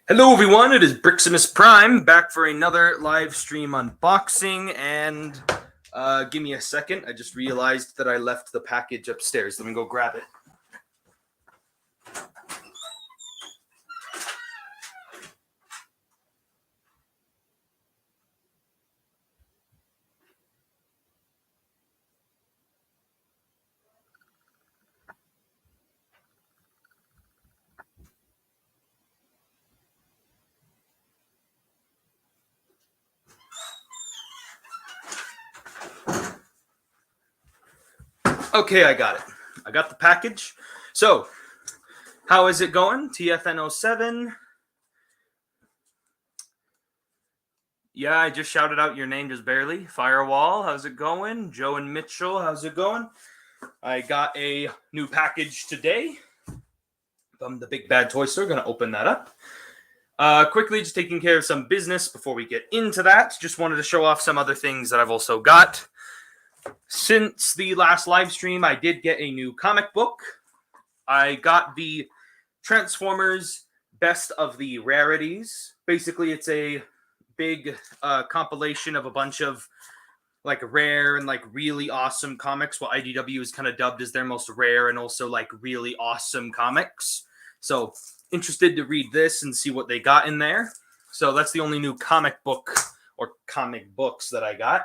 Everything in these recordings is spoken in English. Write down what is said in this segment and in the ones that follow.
Hello everyone, it is Briximus Prime back for another live stream unboxing, and give me a second. I just realized that I left the package upstairs. Let me go grab it. Okay, I got it. I got the package. So, how is it going? TFN07. Yeah, I just shouted out your name just barely. Firewall, how's it going? Joe and Mitchell, how's it going? I got a new package today from the Big Bad Toy Store. Going to open that up. Quickly, just taking care of some business before we get into that. Just wanted to show off some other things that I've also got. Since the last live stream, I did get a new comic book. I got the Transformers Best of the Rarities. Basically, it's a big compilation of a bunch of like rare and like really awesome comics. What IDW is kind of dubbed as their most rare and also like really awesome comics. So interested to read this and see what they got in there. So that's the only new comic book or comic books that I got.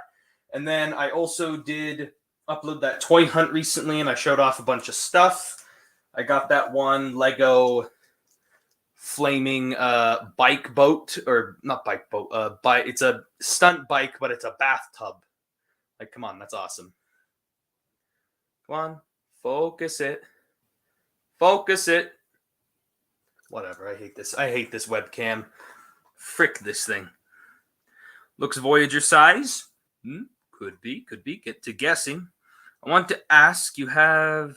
And then I also did upload that toy hunt recently, and I showed off a bunch of stuff. I got that one Lego flaming bike boat, or not bike boat, it's a stunt bike, but it's a bathtub. Like, come on, that's awesome. Come on, focus it. Focus it. Whatever, I hate this. I hate this webcam. Frick this thing. Looks Voyager size. Could be. Get to guessing. I want to ask, you have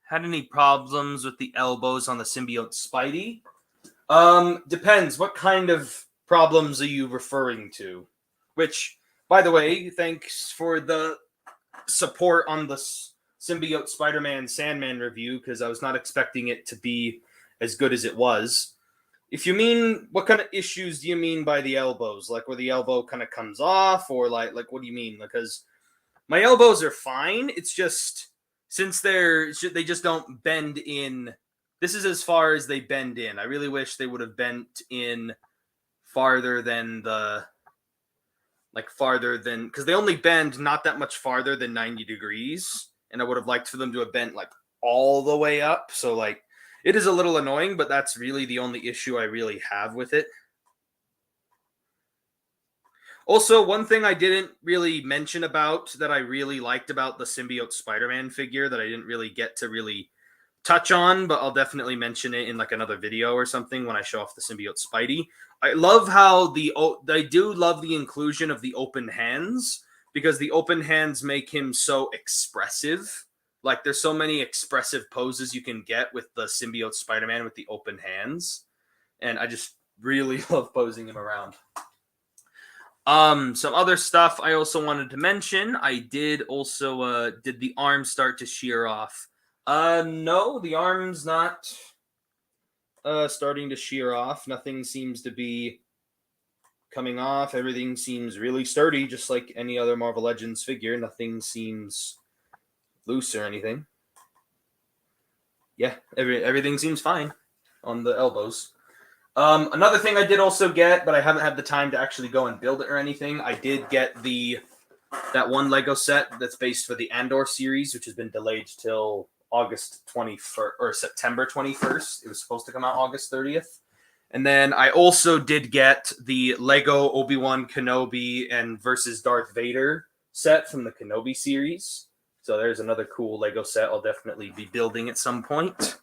had any problems with the elbows on the symbiote Spidey? Depends. What kind of problems are you referring to? Which, by the way, thanks for the support on the symbiote Spider-Man Sandman review, because I was not expecting it to be as good as it was. If you mean, what kind of issues do you mean by the elbows? Like where the elbow kind of comes off, or like what do you mean? Because my elbows are fine. It's just since they just don't bend in. This is as far as they bend in. I really wish they would have bent in farther than because they only bend not that much farther than 90 degrees, and I would have liked for them to have bent like all the way up. So like, it is a little annoying, but that's really the only issue I really have with it. Also, one thing I didn't really mention about that I really liked about the symbiote Spider-Man figure that I didn't really get to really touch on, but I'll definitely mention it in like another video or something when I show off the symbiote Spidey. I love how I do love the inclusion of the open hands, because the open hands make him so expressive. Like, there's so many expressive poses you can get with the symbiote Spider-Man with the open hands. And I just really love posing him around. Some other stuff I also wanted to mention. I did also, did the arm start to shear off? No, the arm's not starting to shear off. Nothing seems to be coming off. Everything seems really sturdy, just like any other Marvel Legends figure. Nothing seems loose or anything. Yeah, everything seems fine on the elbows. Another thing I did also get, but I haven't had the time to actually go and build it or anything, I did get that one Lego set that's based for the Andor series, which has been delayed till August 21st or September 21st. It was supposed to come out August 30th. And then I also did get the Lego Obi-Wan Kenobi and versus Darth Vader set from the Kenobi series. So there's another cool Lego set I'll definitely be building at some point.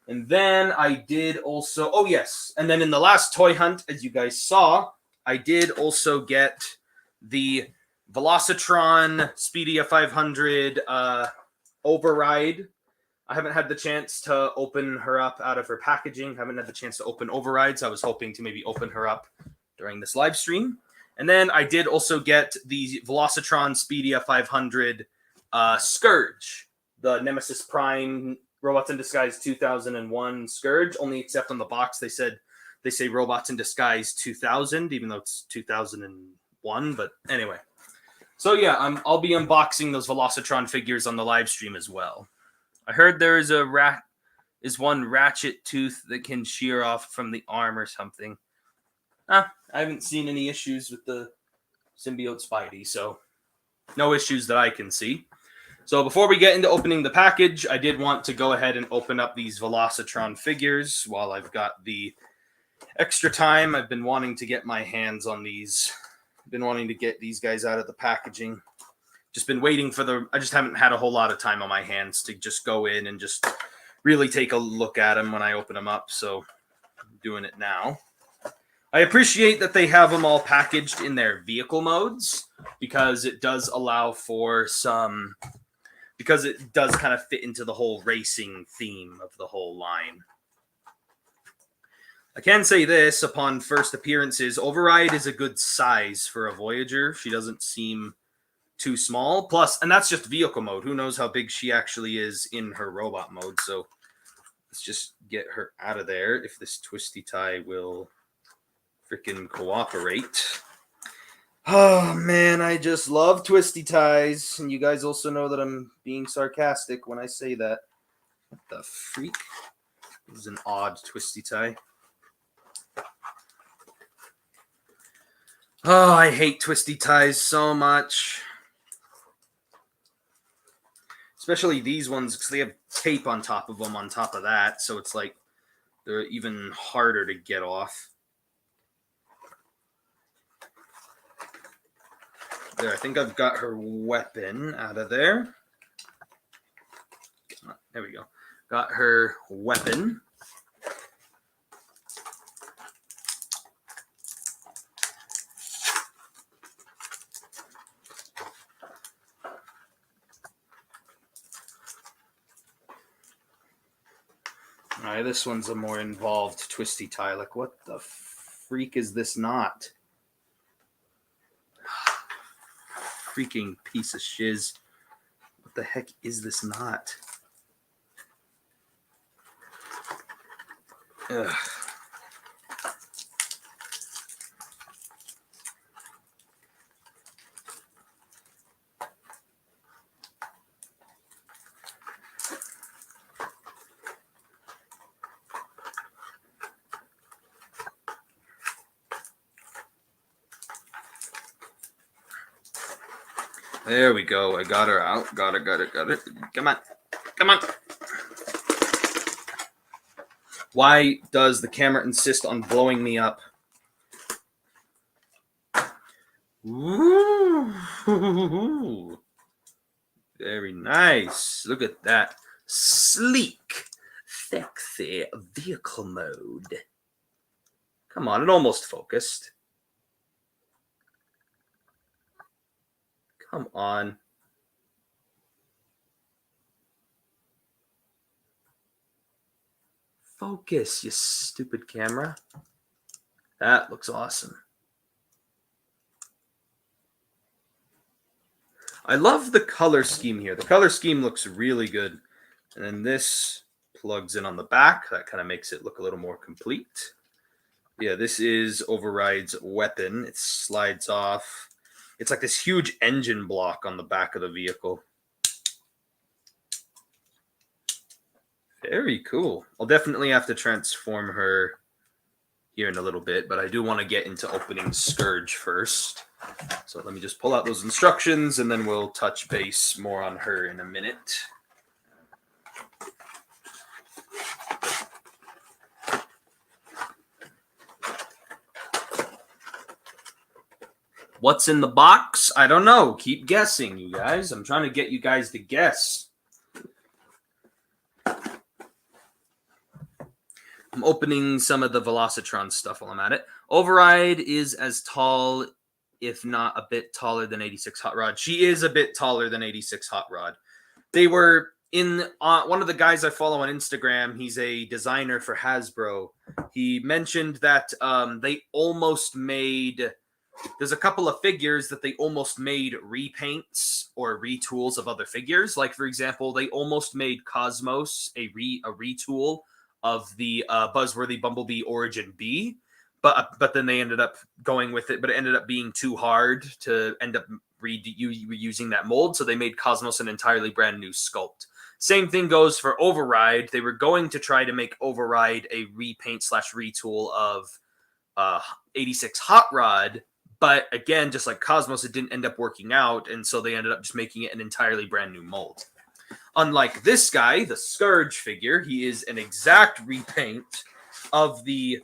And then I did also, oh yes, and then in the last toy hunt, as you guys saw, I did also get the Velocitron Speedia 500 Override. I haven't had the chance to open her up out of her packaging. Haven't had the chance to open Override, so I was hoping to maybe open her up during this live stream. And then I did also get the Velocitron Speedia 500 Scourge, the Nemesis Prime Robots in Disguise 2001 Scourge, only except on the box they say Robots in Disguise 2000, even though it's 2001. But anyway, so yeah, I'll be unboxing those Velocitron figures on the live stream as well. I heard there is one ratchet tooth that can shear off from the arm or something. I haven't seen any issues with the Symbiote Spidey, so no issues that I can see. So before we get into opening the package, I did want to go ahead and open up these Velocitron figures while I've got the extra time. I've been wanting to get my hands on these. I've been wanting to get these guys out of the packaging. Just been waiting for I just haven't had a whole lot of time on my hands to just go in and just really take a look at them when I open them up. So I'm doing it now. I appreciate that they have them all packaged in their vehicle modes because it does allow for because it does kind of fit into the whole racing theme of the whole line. I can say this, upon first appearances, Override is a good size for a Voyager. She doesn't seem too small. Plus, and that's just vehicle mode. Who knows how big she actually is in her robot mode. So let's just get her out of there if this twisty tie will freaking cooperate. Oh, man, I just love twisty ties. And you guys also know that I'm being sarcastic when I say that. What the freak? This is an odd twisty tie. Oh, I hate twisty ties so much. Especially these ones, because they have tape on top of them on top of that. So it's like they're even harder to get off. There, I think I've got her weapon out of there. There we go. Got her weapon. All right, this one's a more involved twisty tie. Like, what the freak is this knot? Freaking piece of shiz. What the heck is this knot? Ugh. There we go. I got her out. Got it. Come on. Why does the camera insist on blowing me up? Ooh. Very nice. Look at that. Sleek, sexy vehicle mode. Come on, it almost focused. Come on. Focus, you stupid camera. That looks awesome. I love the color scheme here. The color scheme looks really good. And then this plugs in on the back. That kind of makes it look a little more complete. Yeah, this is Override's weapon. It slides off. It's like this huge engine block on the back of the vehicle. Very cool. I'll definitely have to transform her here in a little bit, but I do want to get into opening Scourge first. So let me just pull out those instructions, and then we'll touch base more on her in a minute. What's in the box? I don't know. Keep guessing, you guys. I'm trying to get you guys to guess. I'm opening some of the Velocitron stuff while I'm at it. Override is as tall, if not a bit taller than 86 Hot Rod. She is a bit taller than 86 Hot Rod. They were in one of the guys I follow on Instagram. He's a designer for Hasbro. He mentioned that they almost made there's a couple of figures that they almost made repaints or retools of other figures. Like, for example, they almost made Cosmos a retool of the Buzzworthy Bumblebee Origin B, but then they ended up going with it, but it ended up being too hard to end up reusing that mold, so they made Cosmos an entirely brand new sculpt. Same thing goes for Override. They were going to try to make Override a repaint / retool of 86 Hot Rod, but again, just like Cosmos, it didn't end up working out, and so they ended up just making it an entirely brand new mold. Unlike this guy, the Scourge figure, he is an exact repaint of the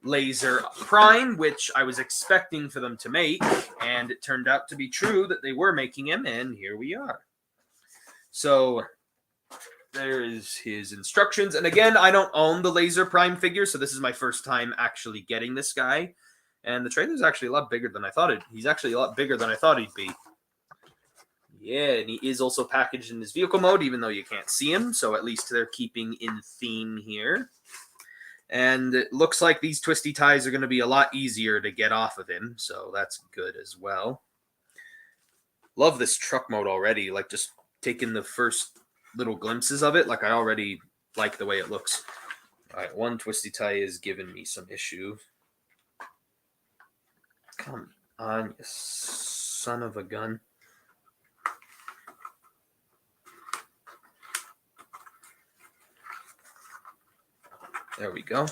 Laser Prime, which I was expecting for them to make, and it turned out to be true that they were making him, and here we are. So there is his instructions. And again, I don't own the Laser Prime figure, so this is my first time actually getting this guy. And the trailer's actually a lot bigger than I thought it. He's actually a lot bigger than I thought he'd be. Yeah, and he is also packaged in his vehicle mode, even though you can't see him. So at least they're keeping in theme here. And it looks like these twisty ties are going to be a lot easier to get off of him. So that's good as well. Love this truck mode already. Like, just taking the first little glimpses of it. Like, I already like the way it looks. All right, one twisty tie is giving me some issue. Come on, you son of a gun. There we go.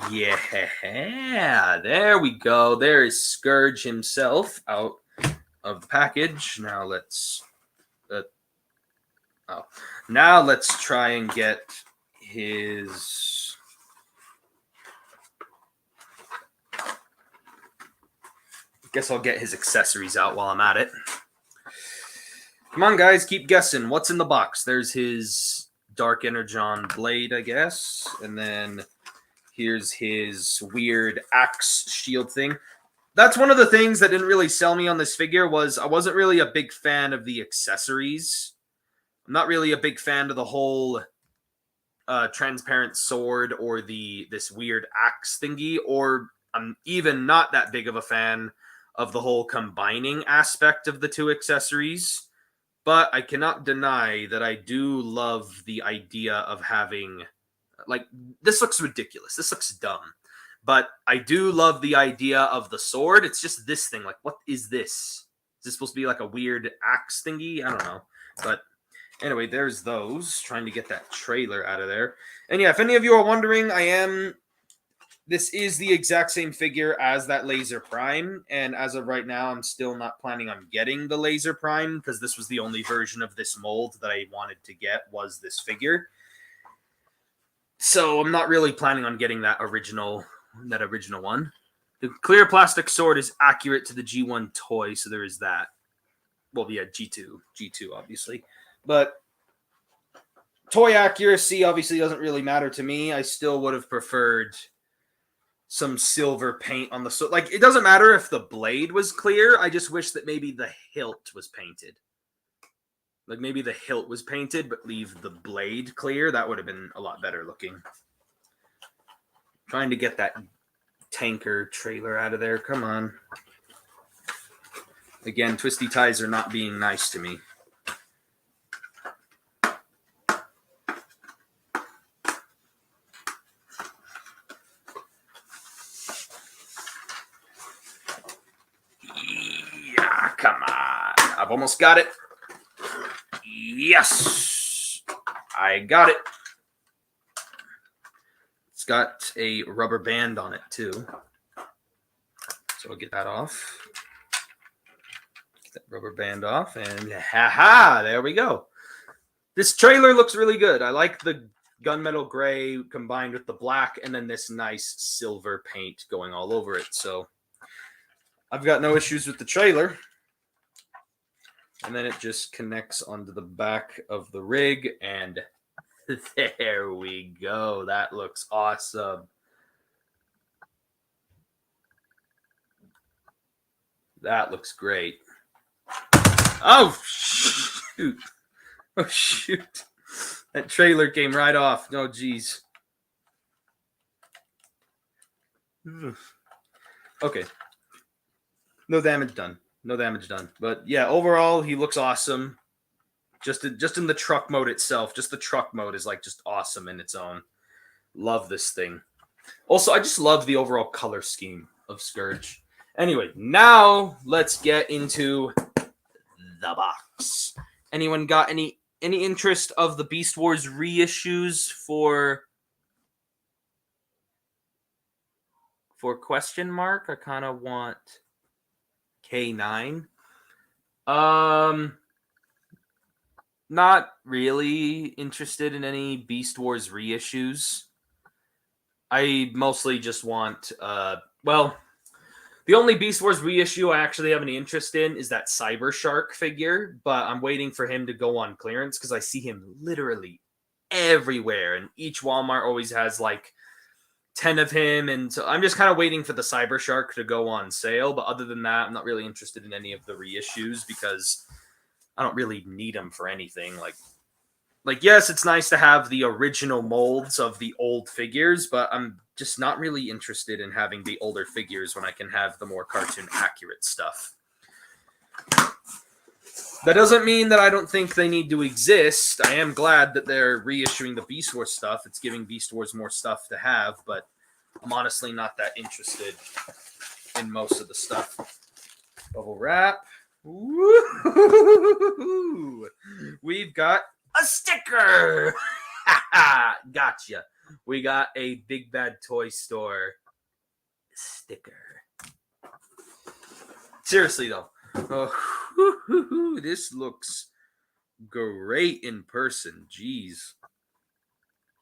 Yeah, there we go. There is Scourge himself out of the package. Now let's try and get his guess I'll get his accessories out while I'm at it. Come on, guys, keep guessing. What's in the box? There's his Dark Energon blade, I guess. And then here's his weird axe shield thing. That's one of the things that didn't really sell me on this figure was I wasn't really a big fan of the accessories. I'm not really a big fan of the whole transparent sword or this weird axe thingy, or I'm even not that big of a fan of the whole combining aspect of the two accessories. But I cannot deny that I do love the idea of having, like, this looks ridiculous. This looks dumb. But I do love the idea of the sword. It's just this thing. Like, what is this? Is this supposed to be like a weird axe thingy? I don't know. But anyway, there's those. Trying to get that trailer out of there. And yeah, if any of you are wondering, this is the exact same figure as that Laser Prime, and as of right now, I'm still not planning on getting the Laser Prime, because this was the only version of this mold that I wanted to get, was this figure. So I'm not really planning on getting that original one. The clear plastic sword is accurate to the G1 toy, so there is that. Well, yeah, G2 obviously. But toy accuracy obviously doesn't really matter to me. I still would have preferred some silver paint on the sword. Like, it doesn't matter if the blade was clear. I just wish that maybe the hilt was painted. Like, maybe the hilt was painted, but leave the blade clear. That would have been a lot better looking. Trying to get that tanker trailer out of there. Come on. Again, twisty ties are not being nice to me. Yeah, come on. I've almost got it. Yes, I got it. It's got a rubber band on it too. So I'll get that off. Get that rubber band off, and haha, there we go. This trailer looks really good. I like the gunmetal gray combined with the black, and then this nice silver paint going all over it. So I've got no issues with the trailer. And then it just connects onto the back of the rig, and there we go. That looks awesome. That looks great. Oh, shoot. Oh, shoot. That trailer came right off. Oh, geez. Okay. No damage done. No damage done. But yeah, overall, he looks awesome. Just in the truck mode itself, just the truck mode is like just awesome in its own. Love this thing. Also, I just love the overall color scheme of Scourge. Anyway, now let's get into the box. Anyone got any interest of the Beast Wars reissues for question mark? I kind of want K9. Not really interested in any Beast Wars reissues. I mostly just want well, the only Beast Wars reissue I actually have any interest in is that Cyber Shark figure, but I'm waiting for him to go on clearance because I see him literally everywhere, and each Walmart always has like 10 of him, and so I'm just kind of waiting for the Cyber Shark to go on sale. But other than that, I'm not really interested in any of the reissues because I don't really need them for anything. Like yes, it's nice to have the original molds of the old figures, but I'm just not really interested in having the older figures when I can have the more cartoon accurate stuff. That doesn't mean that I don't think they need to exist. I am glad that they're reissuing the Beast Wars stuff. It's giving Beast Wars more stuff to have, but I'm honestly not that interested in most of the stuff. Bubble wrap. Woo-hoo-hoo-hoo-hoo. We've got a sticker. Gotcha. We got a Big Bad Toy Store sticker. Seriously though, this looks great in person. Jeez,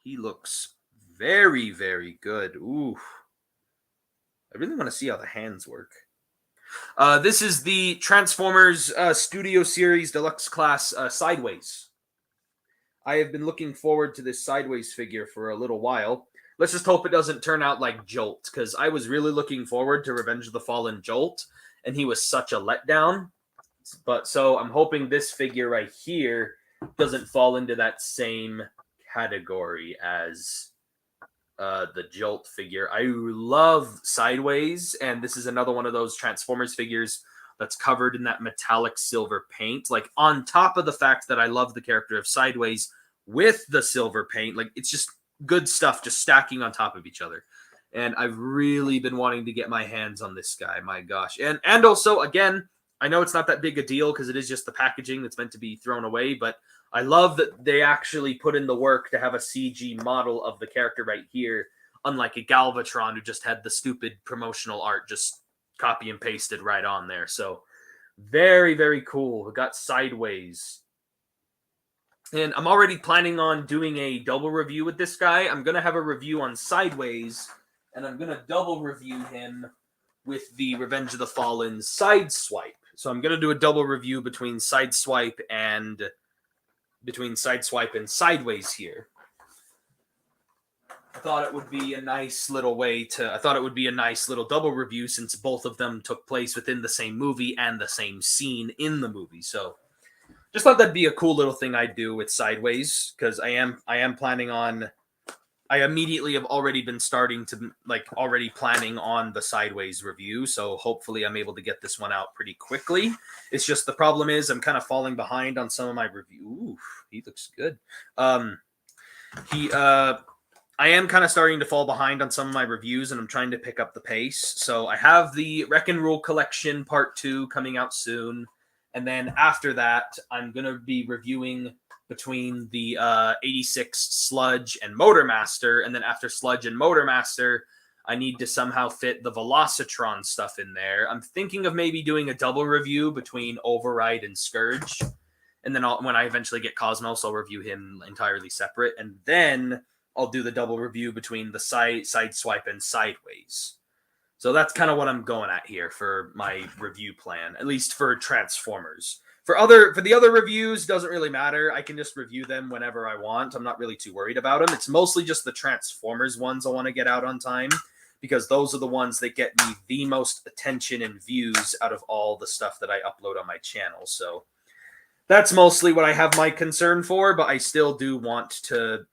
he looks very, very good. Ooh, I really want to see how the hands work. This is the Transformers Studio Series Deluxe Class Sideways. I have been looking forward to this Sideways figure for a little while. Let's just hope it doesn't turn out like Jolt, because I was really looking forward to Revenge of the Fallen Jolt, and he was such a letdown. But so I'm hoping this figure right here doesn't fall into that same category as the Jolt figure. I love Sideways, and this is another one of those Transformers figures that's covered in that metallic silver paint. Like, on top of the fact that I love the character of Sideways with the silver paint, like, it's just good stuff just stacking on top of each other. And I've really been wanting to get my hands on this guy, my gosh. And also, again, I know it's not that big a deal because it is just the packaging that's meant to be thrown away, but I love that they actually put in the work to have a CG model of the character right here, unlike a Galvatron who just had the stupid promotional art just copy and pasted right on there. So very, very cool. We got Sideways. And I'm already planning on doing a double review with this guy. I'm going to have a review on Sideways, and I'm going to double review him with the Revenge of the Fallen Sideswipe. So I'm going to do a double review between Sideswipe and Sideways here. I thought it would be a nice little double review since both of them took place within the same movie and the same scene in the movie. So just thought that'd be a cool little thing I'd do with Sideways, because I am planning on, I immediately have already been starting to already planning on the Sideways review. So hopefully I'm able to get this one out pretty quickly. It's just the problem is I'm kind of falling behind on some of my review. Ooh, he looks good. I am kind of starting to fall behind on some of my reviews, and I'm trying to pick up the pace. So I have the Wreck and Rule Collection Part 2 coming out soon. And then after that, I'm going to be reviewing between the 86 Sludge and Motormaster. And then after Sludge and Motormaster, I need to somehow fit the Velocitron stuff in there. I'm thinking of maybe doing a double review between Override and Scourge. And then when I eventually get Cosmos, I'll review him entirely separate. And then I'll do the double review between the Sideswipe and Sideways. So that's kind of what I'm going at here for my review plan, at least for Transformers. For the other reviews, doesn't really matter. I can just review them whenever I want. I'm not really too worried about them. It's mostly just the Transformers ones I want to get out on time, because those are the ones that get me the most attention and views out of all the stuff that I upload on my channel. So that's mostly what I have my concern for, but I still do want to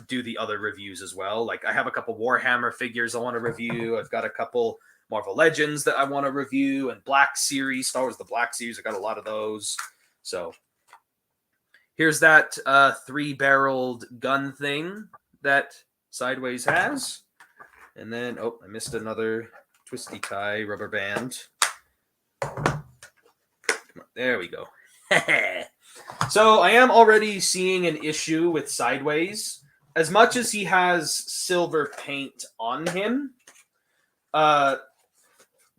do the other reviews as well. Like I have a couple Warhammer figures I want to review. I've got a couple Marvel Legends that I want to review, and Black Series, Star Wars the Black Series. I got a lot of those. So here's that 3-barreled gun thing that Sideways has. And then, oh, I missed another twisty tie rubber band. Come on, there we go. So I am already seeing an issue with Sideways. As much as he has silver paint on him,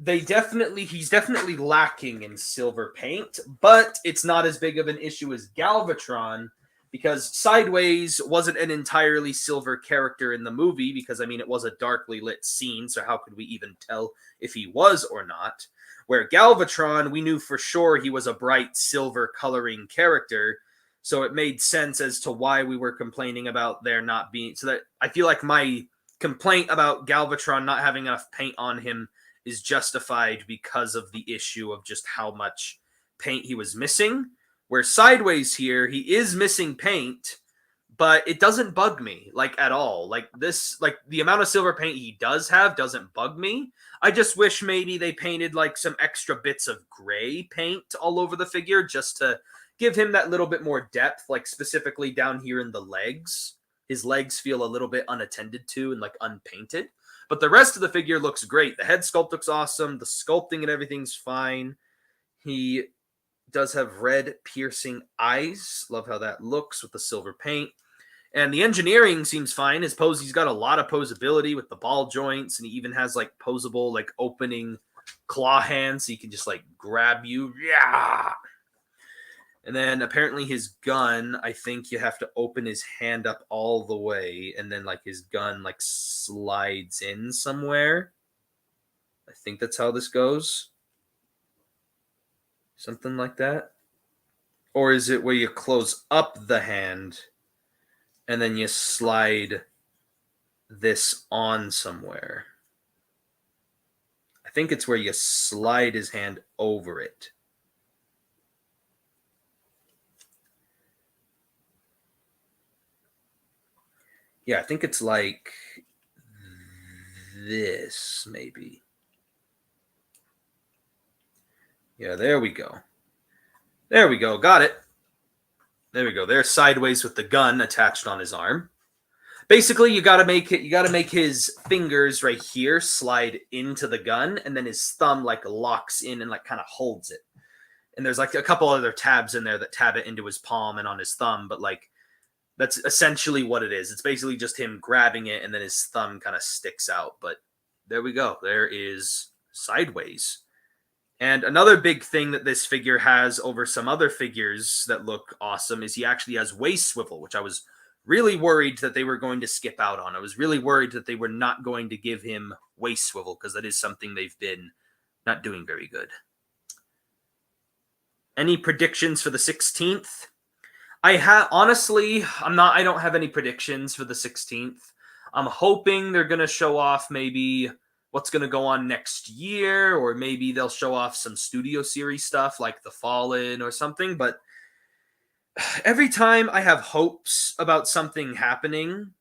he's definitely lacking in silver paint, but it's not as big of an issue as Galvatron, because Sideways wasn't an entirely silver character in the movie, because, I mean, it was a darkly lit scene, so how could we even tell if he was or not? Where Galvatron, we knew for sure he was a bright silver coloring character, so it made sense as to why we were complaining about there not being... So that I feel like my complaint about Galvatron not having enough paint on him is justified because of the issue of just how much paint he was missing. Where Sideways here, he is missing paint, but it doesn't bug me, like, at all. Like, this, like, the amount of silver paint he does have doesn't bug me. I just wish maybe they painted, like, some extra bits of gray paint all over the figure just to give him that little bit more depth, like, specifically down here in the legs. His legs feel a little bit unattended to and, like, unpainted. But the rest of the figure looks great. The head sculpt looks awesome. The sculpting and everything's fine. He does have red piercing eyes. Love how that looks with the silver paint. And the engineering seems fine. His pose, he's got a lot of posability with the ball joints, and he even has like posable, like opening claw hands, so he can just like grab you. Yeah. And then apparently his gun, I think you have to open his hand up all the way, and then like his gun like slides in somewhere. I think that's how this goes. Something like that. Or is it where you close up the hand and then you slide this on somewhere? I think it's where you slide his hand over it. Yeah, I think it's like this, maybe. Yeah, there we go. There we go. Got it. There we go. There's Sideways with the gun attached on his arm. Basically, you gotta make his fingers right here slide into the gun, and then his thumb like locks in and like kind of holds it. And there's like a couple other tabs in there that tab it into his palm and on his thumb, but like that's essentially what it is. It's basically just him grabbing it, and then his thumb kind of sticks out. But there we go. There is Sideways. And another big thing that this figure has over some other figures that look awesome is he actually has waist swivel, which I was really worried that they were going to skip out on. I was really worried that they were not going to give him waist swivel, because that is something they've been not doing very good. Any predictions for the 16th? I don't have any predictions for the 16th. I'm hoping they're going to show off maybe what's going to go on next year, or maybe they'll show off some studio series stuff like The Fallen or something. But every time I have hopes about something happening,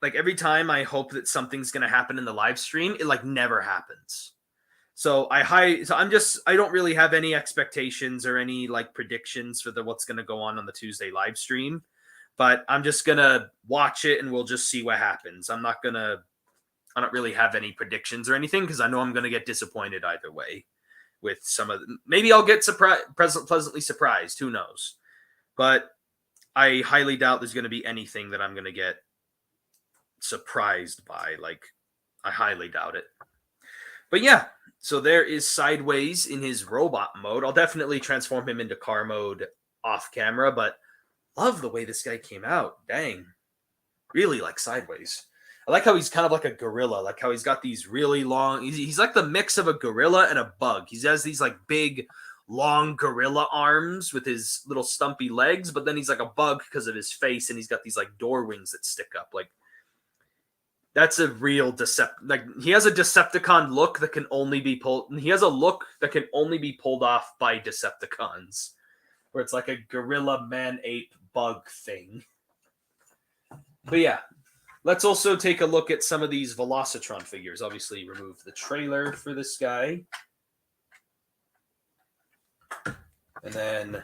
like every time I hope that something's going to happen in the live stream, it like never happens. So I don't really have any expectations or any like predictions for what's going to go on the Tuesday live stream, but I'm just going to watch it and we'll just see what happens. I don't really have any predictions or anything, because I know I'm going to get disappointed either way with some of them. Maybe I'll get pleasantly surprised. Who knows? But I highly doubt there's going to be anything that I'm going to get surprised by. Like, I highly doubt it. But yeah, so there is Sideways in his robot mode. I'll definitely transform him into car mode off camera, but love the way this guy came out. Dang. Really like Sideways. I like how he's kind of like a gorilla, like how he's got these really long... He's like the mix of a gorilla and a bug. He has these like big, long gorilla arms with his little stumpy legs, but then he's like a bug because of his face, and he's got these like door wings that stick up. Like, that's a real like, he has a Decepticon look that can only be pulled... He has a look that can only be pulled off by Decepticons, where it's like a gorilla man-ape bug thing. But yeah, let's also take a look at some of these Velocitron figures. Obviously, remove the trailer for this guy. And then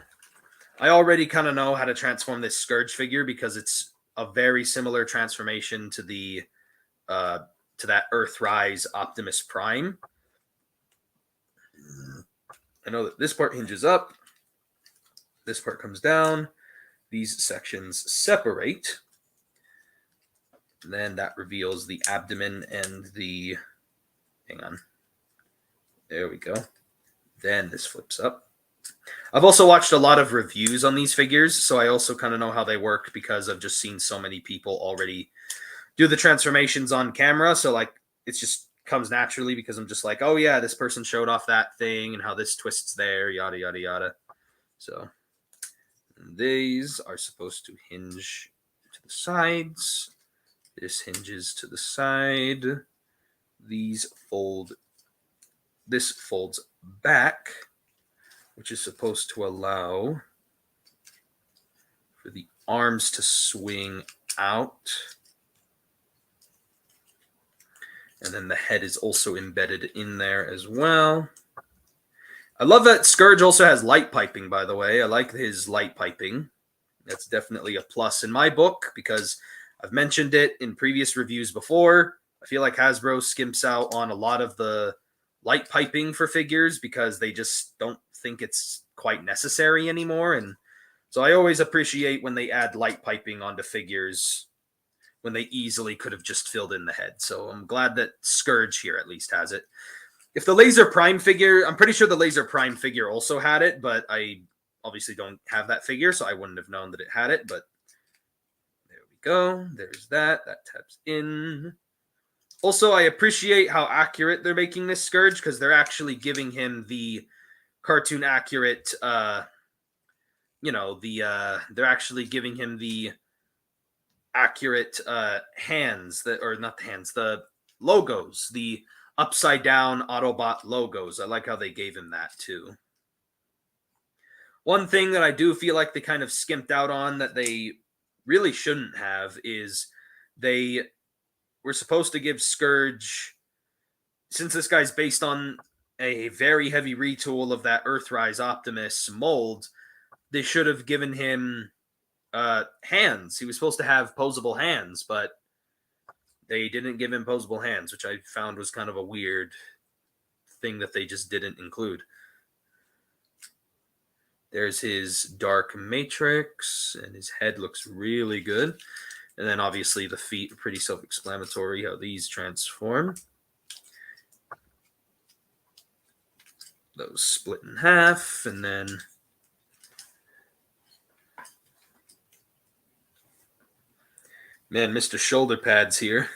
I already kind of know how to transform this Scourge figure because it's a very similar transformation to the to that Earthrise Optimus Prime. I know that this part hinges up. This part comes down. These sections separate. And then that reveals the abdomen and the... Hang on. There we go. Then this flips up. I've also watched a lot of reviews on these figures, so I also kind of know how they work because I've just seen so many people already do the transformations on camera. So, like, it just comes naturally because I'm just like, oh, yeah, this person showed off that thing and how this twists there, yada, yada, yada. So, these are supposed to hinge to the sides. This hinges to the side. These fold. This folds back, which is supposed to allow for the arms to swing out. And then the head is also embedded in there as well. I love that Scourge also has light piping, by the way. I like his light piping. That's definitely a plus in my book because I've mentioned it in previous reviews before. I feel like Hasbro skimps out on a lot of the light piping for figures because they just don't think it's quite necessary anymore. And so I always appreciate when they add light piping onto figures when they easily could have just filled in the head. So I'm glad that Scourge here at least has it. If the Laser Prime figure, I'm pretty sure the Laser Prime figure also had it, but I obviously don't have that figure, so I wouldn't have known that it had it. But there we go. There's that. That taps in. Also, I appreciate how accurate they're making this Scourge because they're actually giving him the cartoon accurate, they're actually giving him the accurate hands, the logos, the upside down Autobot logos. I like how they gave him that too. One thing that I do feel like they kind of skimped out on that they really shouldn't have is they were supposed to give Scourge, since this guy's based on a very heavy retool of that Earthrise Optimus mold, they should have given him hands. He was supposed to have posable hands, but they didn't give him posable hands, which I found was kind of a weird thing that they just didn't include. There's his Dark Matrix, and his head looks really good. And then obviously the feet are pretty self-explanatory how these transform. Those split in half, and then man, Mr. Shoulder Pads here.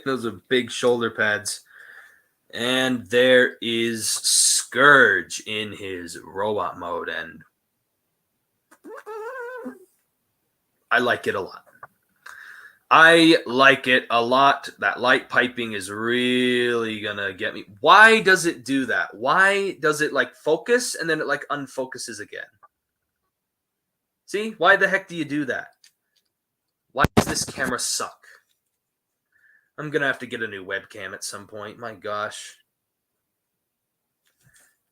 Those are big shoulder pads. And there is Scourge in his robot mode, and I like it a lot. I like it a lot. That light piping is really gonna get me. Why does it do that? Why does it like focus and then it like unfocuses again? See? Why the heck do you do that? Why does this camera suck? I'm gonna have to get a new webcam at some point. My gosh.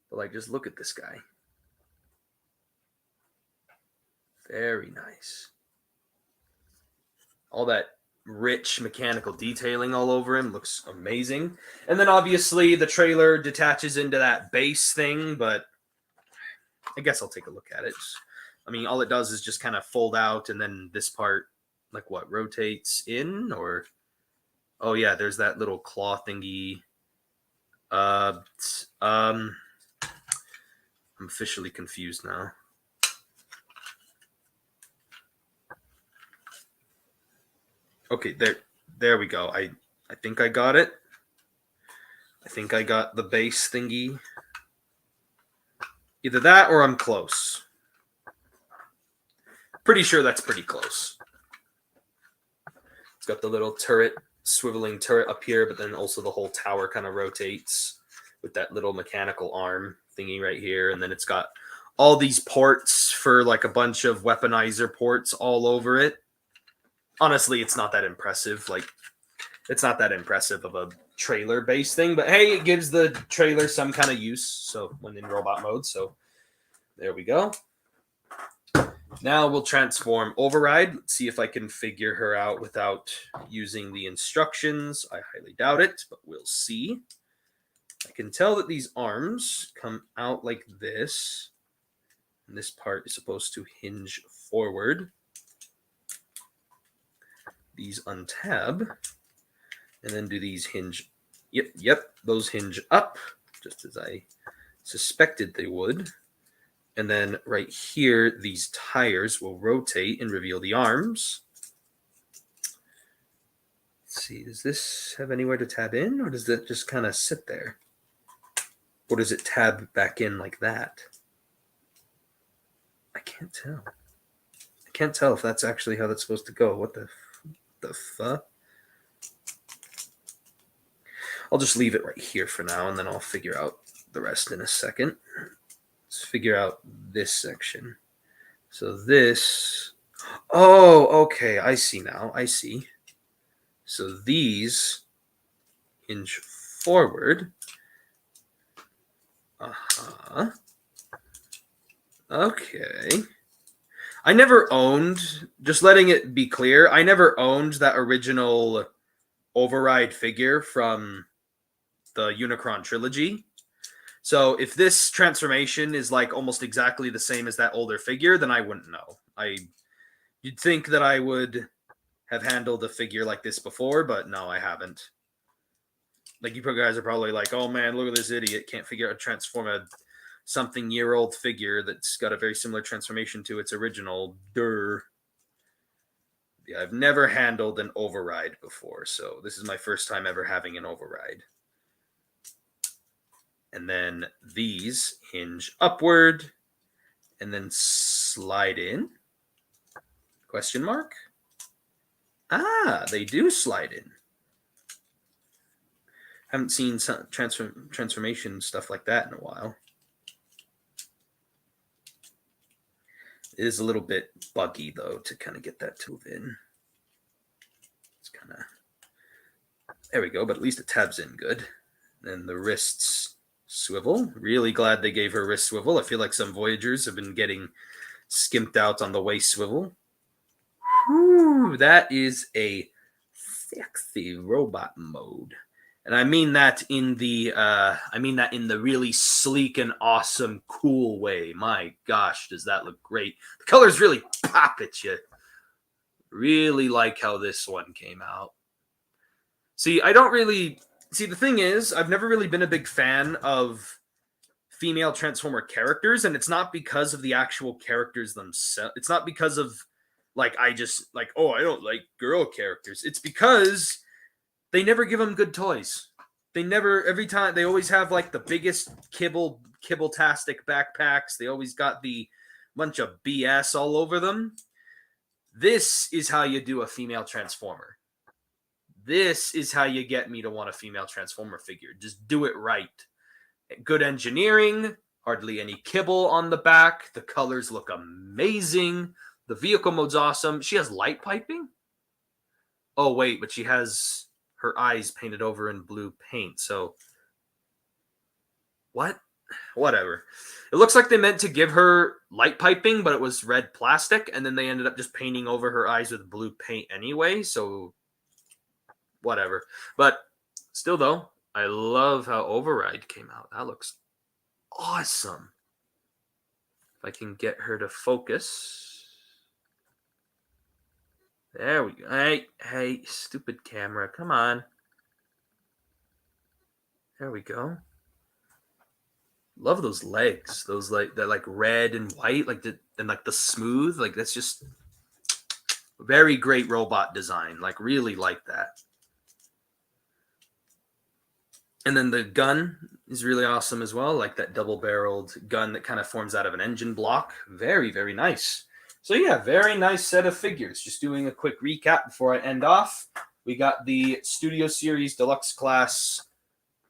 But like, just look at this guy. Very nice. All that rich mechanical detailing all over him looks amazing. And then obviously the trailer detaches into that base thing, but I guess I'll take a look at it. I mean, all it does is just kind of fold out, and then this part, like what, rotates in? Or, oh yeah, there's that little claw thingy. I'm officially confused now. Okay, there we go. I think I got it. I think I got the base thingy. Either that or I'm close. Pretty sure that's pretty close. It's got the little turret, swiveling turret up here, but then also the whole tower kind of rotates with that little mechanical arm thingy right here. And then it's got all these ports for like a bunch of weaponizer ports all over it. honestly, it's not that impressive. Like, it's not that impressive of a trailer-based thing, but hey, it gives the trailer some kind of use. So when in robot mode, so there we go. Now we'll transform Override. Let's see if I can figure her out without using the instructions. I highly doubt it, but we'll see. I can tell that these arms come out like this. And this part is supposed to hinge forward. These untab. And then do these hinge? Yep, those hinge up, just as I suspected they would. And then right here, these tires will rotate and reveal the arms. Let's see, does this have anywhere to tab in, or does that just kind of sit there? Or does it tab back in like that? I can't tell. I can't tell if that's actually how that's supposed to go. What the fuck? I'll just leave it right here for now, and then I'll figure out the rest in a second. Let's figure out this section. So this... Oh, okay, I see now. I see. So these hinge forward. Uh-huh. Okay. I never owned, just letting it be clear, I never owned that original Override figure from the Unicron trilogy. So if this transformation is like almost exactly the same as that older figure, then I wouldn't know. You'd think that I would have handled a figure like this before, but no, I haven't. Like, you guys are probably like, oh man, look at this idiot, can't figure out how to transform a something-year-old figure that's got a very similar transformation to its original. Durr. Yeah, I've never handled an Override before, so this is my first time ever having an Override. And then these hinge upward and then slide in. Question mark? Ah, they do slide in. Haven't seen some transformation stuff like that in a while. It is a little bit buggy, though, to kind of get that to move in. It's kind of... There we go, but at least it tabs in good. Then the wrists swivel. Really glad they gave her wrist swivel. I feel like some Voyagers have been getting skimped out on the waist swivel. Whew, that is a sexy robot mode. And I mean that in the really sleek and awesome, cool way. My gosh, does that look great? The colors really pop at you. Really like how this one came out. See, the thing is, I've never really been a big fan of female Transformer characters, and it's not because of the actual characters themselves. It's not because of, like, I don't like girl characters. It's because they never give them good toys. Every time, they always have, like, the biggest kibble-tastic backpacks. They always got the bunch of BS all over them. This is how you do a female Transformer. This is how you get me to want a female Transformer figure. Just do it right. Good engineering, hardly any kibble on the back. The colors look amazing. The vehicle mode's awesome. She has light piping? Oh, wait, but she has her eyes painted over in blue paint. So, what? Whatever. It looks like they meant to give her light piping, but it was red plastic, and then they ended up just painting over her eyes with blue paint anyway, so whatever. But still, though, I love how Override came out. That looks awesome. If I can get her to focus. There we go. Hey, stupid camera. Come on. There we go. Love those legs. Those they're like red and white, and the smooth. Like, that's just very great robot design. Like, really like that. And then the gun is really awesome as well, like that double-barreled gun that kind of forms out of an engine block. Very, very nice. So yeah, very nice set of figures. Just doing a quick recap before I end off. We got the Studio Series Deluxe Class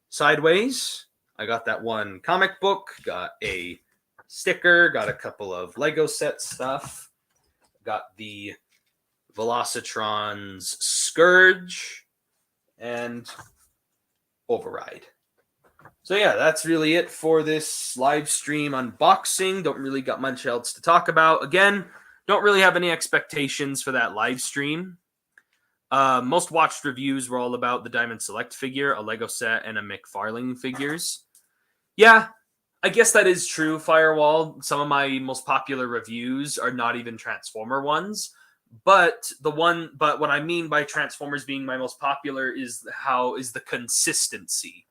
Sideways. I got that one comic book, got a sticker, got a couple of Lego set stuff, got the Velocitron's Scourge, and Override. So yeah, that's really it for this live stream unboxing. Don't really got much else to talk about. Again, don't really have any expectations for that live stream. Most watched reviews were all about the Diamond Select figure, a Lego set, and a McFarlane figures. Yeah, I guess that is true, Firewall. Some of my most popular reviews are not even Transformer ones. But what I mean by Transformers being my most popular is the consistency.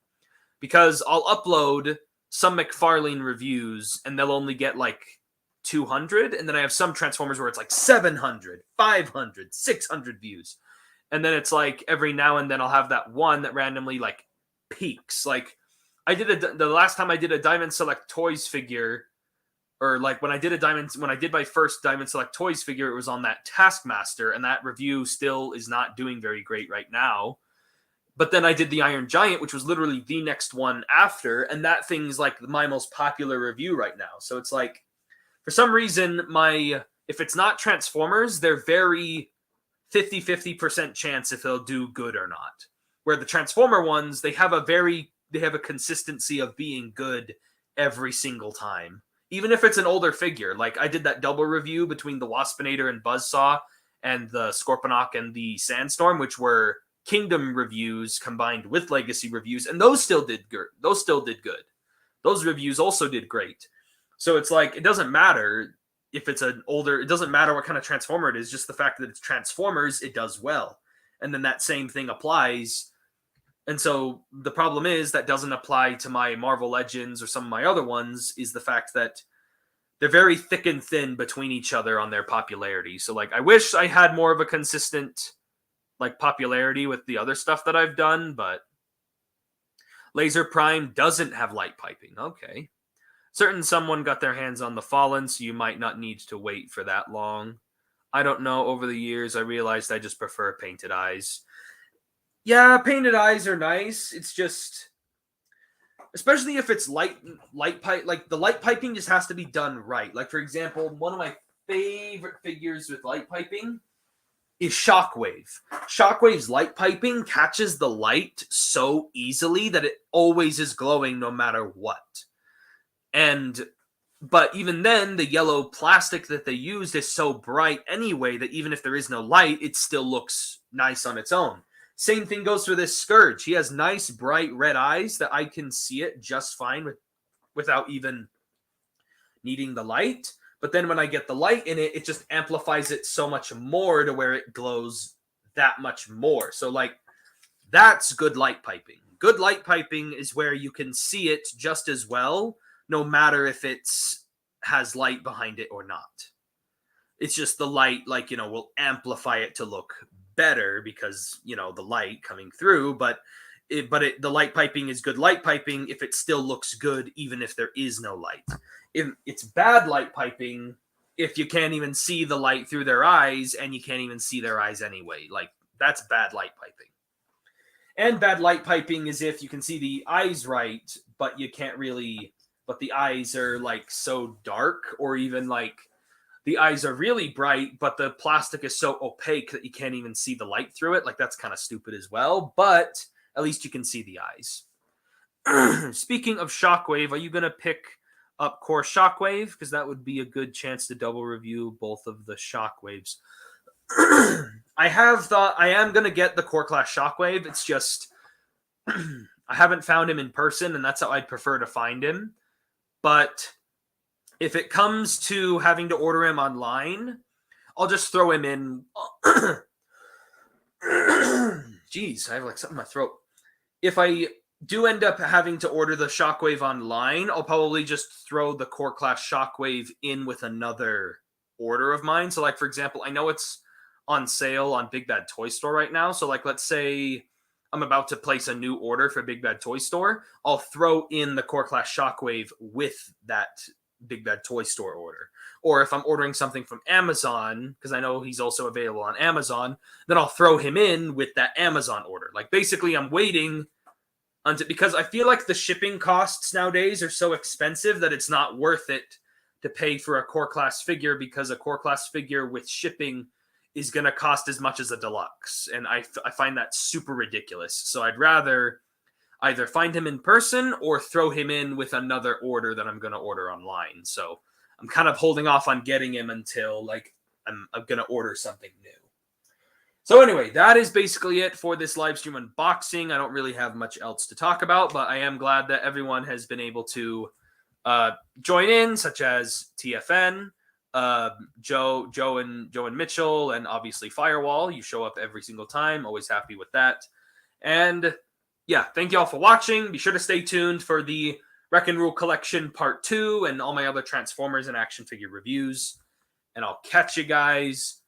Because I'll upload some McFarlane reviews and they'll only get like 200, and then I have some Transformers where it's like 700, 500, 600 views. And then it's like every now and then I'll have that one that randomly like peaks. Like the last time I did a Diamond Select Toys figure, or like when I did my first Diamond Select Toys figure, it was on that Taskmaster, and that review still is not doing very great right now. But then I did the Iron Giant, which was literally the next one after, and that thing's like my most popular review right now. So it's like, for some reason, if it's not Transformers, they're very 50-50% chance if they'll do good or not. Where the Transformer ones, they have a consistency of being good every single time. Even if it's an older figure. Like I did that double review between the Waspinator and Buzzsaw and the Scorponok and the Sandstorm, which were Kingdom reviews combined with Legacy reviews, and those still did good. Those reviews also did great. So it's like, it doesn't matter if it's it doesn't matter what kind of Transformer it is, just the fact that it's Transformers, it does well. And then that same thing applies. And so the problem is that doesn't apply to my Marvel Legends or some of my other ones, is the fact that they're very thick and thin between each other on their popularity. So like, I wish I had more of a consistent like popularity with the other stuff that I've done, but Laser Prime doesn't have light piping. Okay. Someone got their hands on the Fallen, so you might not need to wait for that long. I don't know. Over the years, I realized I just prefer painted eyes. Yeah, painted eyes are nice. It's just, especially if it's light pipe, like the light piping just has to be done right. Like for example, one of my favorite figures with light piping is Shockwave. Shockwave's light piping catches the light so easily that it always is glowing no matter what. But even then, the yellow plastic that they used is so bright anyway that even if there is no light, it still looks nice on its own. Same thing goes for this Scourge. He has nice, bright red eyes that I can see it just fine without even needing the light. But then when I get the light in it, it just amplifies it so much more to where it glows that much more. So like, that's good light piping. Good light piping is where you can see it just as well, no matter if it's has light behind it or not. It's just the light, like, will amplify it to look better because, the light coming through, but the light piping is good light piping if it still looks good, even if there is no light. If it's bad light piping, if you can't even see the light through their eyes and you can't even see their eyes anyway, like that's bad light piping. And bad light piping is if you can see the eyes right, but you can't really, but the eyes are like so dark, or even like the eyes are really bright, but the plastic is so opaque that you can't even see the light through it. Like that's kind of stupid as well, but at least you can see the eyes. Speaking of Shockwave, are you going to pick up Core Shockwave? Because that would be a good chance to double review both of the Shockwaves. I have thought I am going to get the Core Class Shockwave. It's just I haven't found him in person, and that's how I'd prefer to find him. But if it comes to having to order him online, I'll just throw him in. Jeez, I have like something in my throat. If I do end up having to order the Shockwave online, I'll probably just throw the Core Class Shockwave in with another order of mine. So like, for example, I know it's on sale on Big Bad Toy Store right now. So like, let's say I'm about to place a new order for Big Bad Toy Store. I'll throw in the Core Class Shockwave with that Big Bad Toy Store order. Or if I'm ordering something from Amazon, because I know he's also available on Amazon, then I'll throw him in with that Amazon order. Like basically I'm waiting until, because I feel like the shipping costs nowadays are so expensive that it's not worth it to pay for a Core Class figure, because a Core Class figure with shipping is going to cost as much as a deluxe. And I find that super ridiculous. So I'd rather either find him in person or throw him in with another order that I'm going to order online. So I'm kind of holding off on getting him until like I'm going to order something new. So anyway, that is basically it for this live stream unboxing. I don't really have much else to talk about, but I am glad that everyone has been able to join in, such as TFN, Joe and Mitchell, and obviously Firewall. You show up every single time. Always happy with that. And yeah, thank you all for watching. Be sure to stay tuned for the Wreck and Rule Collection Part 2 and all my other Transformers and action figure reviews. And I'll catch you guys